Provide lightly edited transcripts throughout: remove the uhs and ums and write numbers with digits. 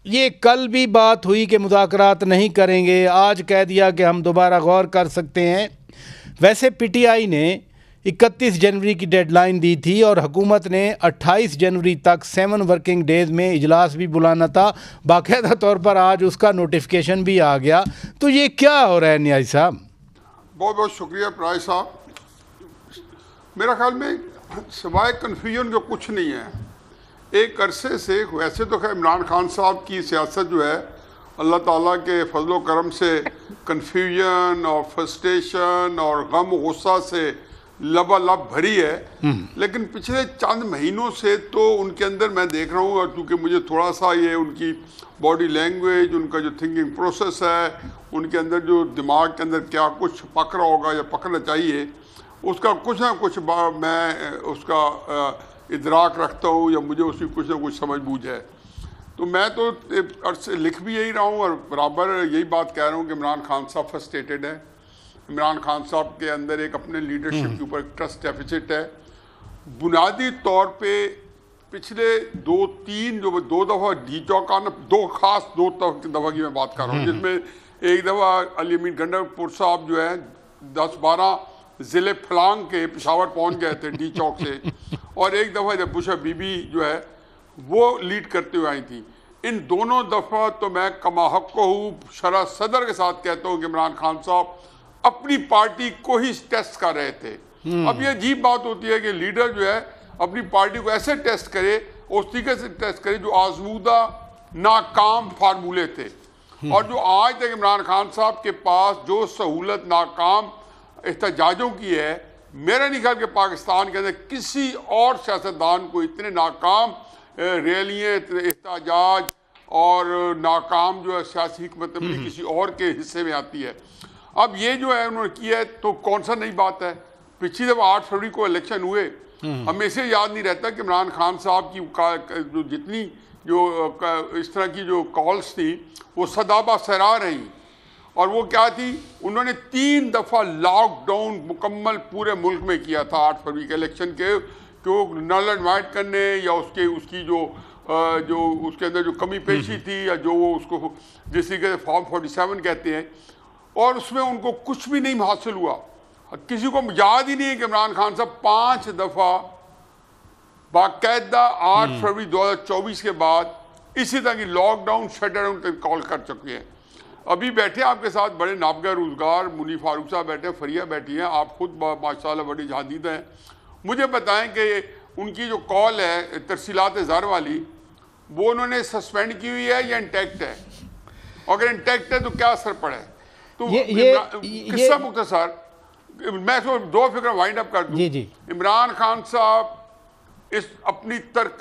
یہ کل بھی بات ہوئی کہ مذاکرات نہیں کریں گے، آج کہہ دیا کہ ہم دوبارہ غور کر سکتے ہیں۔ ویسے پی ٹی آئی نے 31 جنوری کی ڈیڈ لائن دی تھی اور حکومت نے 28 جنوری تک 7 ورکنگ ڈیز میں اجلاس بھی بلانا تھا، باقاعدہ طور پر آج اس کا نوٹیفیکیشن بھی آ گیا۔ تو یہ کیا ہو رہا ہے نیازی صاحب؟ بہت بہت شکریہ پرائے صاحب۔ میرا خیال میں سوائے کنفیوژن جو کچھ نہیں ہے۔ ایک عرصے سے ویسے تو خیر عمران خان صاحب کی سیاست جو ہے اللہ تعالیٰ کے فضل و کرم سے کنفیوژن اور فرسٹریشن اور غم و غصہ سے لبالب بھری ہے، لیکن پچھلے چند مہینوں سے تو ان کے اندر میں دیکھ رہا ہوں، اور چونکہ مجھے تھوڑا سا یہ ان کی باڈی لینگویج، ان کا جو تھنکنگ پروسیس ہے، ان کے اندر جو دماغ کے اندر کیا کچھ پک رہا ہوگا یا پکنا چاہیے، اس کا کچھ نہ کچھ میں اس کا ادراک رکھتا ہوں، یا مجھے اس کی کچھ نہ کچھ سمجھ بوجھ ہے۔ تو میں تو عرصے لکھ بھی یہی رہا ہوں اور برابر یہی بات کہہ رہا ہوں کہ عمران خان صاحب فرسٹریٹڈ ہے۔ عمران خان صاحب کے اندر ایک اپنے لیڈرشپ کے اوپر ٹرسٹ ڈیفیسٹ ہے۔ بنیادی طور پہ پچھلے دو دفعہ ڈی چوک آنا، دو دفعہ کی میں بات کر رہا ہوں، جس میں ایک دفعہ علی امین گنڈرپور صاحب جو ہے 10-12 ضلع پھلانگ کے پشاور پہنچ گئے تھے ڈی چوک سے، اور ایک دفعہ جب بشا بی بی جو ہے وہ لیڈ کرتے ہوئے آئی تھی۔ ان دونوں دفعہ تو میں کما حق کو ہوں شرح صدر کے ساتھ کہتا ہوں کہ عمران خان صاحب اپنی پارٹی کو ہی ٹیسٹ کر رہے تھے۔ اب یہ عجیب بات ہوتی ہے کہ لیڈر جو ہے اپنی پارٹی کو ایسے ٹیسٹ کرے، اس طریقے سے ٹیسٹ کرے جو آزمودہ ناکام فارمولے تھے، اور جو آج تک عمران خان صاحب کے پاس جو سہولت ناکام احتجاجوں کی ہے، میرا نہیں خیال کہ پاکستان کے اندر کسی اور سیاستدان کو اتنے ناکام ریلیاں، احتجاج اور ناکام جو ہے سیاسی حکمت عملی کسی اور کے حصے میں آتی ہے۔ اب یہ جو ہے انہوں نے کیا ہے تو کون سا نئی بات ہے؟ پچھلی دفعہ 8 فروری کو الیکشن ہوئے، ہمیں اسے یاد نہیں رہتا کہ عمران خان صاحب کی جو جتنی جو اس طرح کی جو کالز تھی وہ صدابہ سرا رہیں، اور وہ کیا تھی؟ انہوں نے 3 دفعہ لاک ڈاؤن مکمل پورے ملک میں کیا تھا 8 فروری کے الیکشن کے، کہ وہ نل انوائٹ کرنے یا اس کی جو اس کے اندر جو کمی پیشی تھی، یا جو وہ اس کو جس طریقے سے فارم 47 کہتے ہیں، اور اس میں ان کو کچھ بھی نہیں حاصل ہوا۔ کسی کو یاد ہی نہیں ہے کہ عمران خان صاحب 5 دفعہ باقاعدہ 8 فروری 2024 کے بعد اسی طرح کی لاک ڈاؤن شٹ ڈاؤن کال کر چکے ہیں۔ ابھی بیٹھے آپ کے ساتھ بڑے نابغہ روزگار منی فاروق صاحب بیٹھے ہیں، فریہ بیٹھی ہیں، آپ خود ماشاءاللہ بڑی جادید ہیں۔ مجھے بتائیں کہ ان کی جو کال ہے ترسیلات زر والی، وہ انہوں نے سسپینڈ کی ہوئی ہے یا انٹیکٹ ہے؟ اگر انٹیکٹ ہے تو کیا اثر پڑا ہے؟ تو قصہ مختصر میں اس کو 2 فکر وائنڈ اپ کر دوں۔ عمران خان صاحب اس اپنی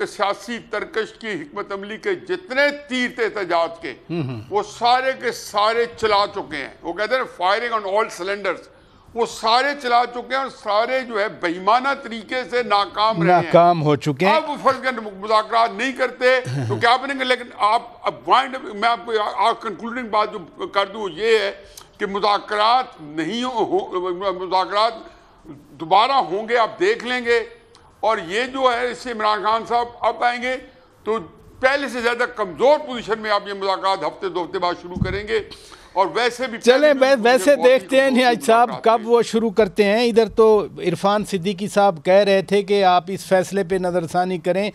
سیاسی ترکش کی حکمت عملی کے جتنے تیر تھے احتجاج کے، وہ سارے کے سارے چلا چکے ہیں۔ وہ کہتے ہیں فائرنگ آن آل سلنڈرز، وہ سارے چلا چکے ہیں، اور سارے جو ہے بے ایمانہ طریقے سے ناکام رہے ہیں، ناکام ہو چکے ہیں۔ اب وہ فرض کے مذاکرات نہیں کرتے تو کیا بنیں گے؟ لیکن میں آپ کو کنکلوڈنگ بات جو کر دوں یہ ہے کہ مذاکرات مذاکرات دوبارہ ہوں گے، آپ دیکھ لیں گے، اور یہ جو ہے اس سے عمران خان صاحب اب آئیں گے تو پہلے سے زیادہ کمزور پوزیشن میں آپ یہ مذاکرات ہفتے 2 ہفتے بعد شروع کریں گے، اور ویسے بھی چلیں ویسے دیکھتے ہیں نیاز صاحب کب وہ شروع کرتے ہیں۔ ادھر تو عرفان صدیقی صاحب کہہ رہے تھے کہ آپ اس فیصلے پہ نظر ثانی کریں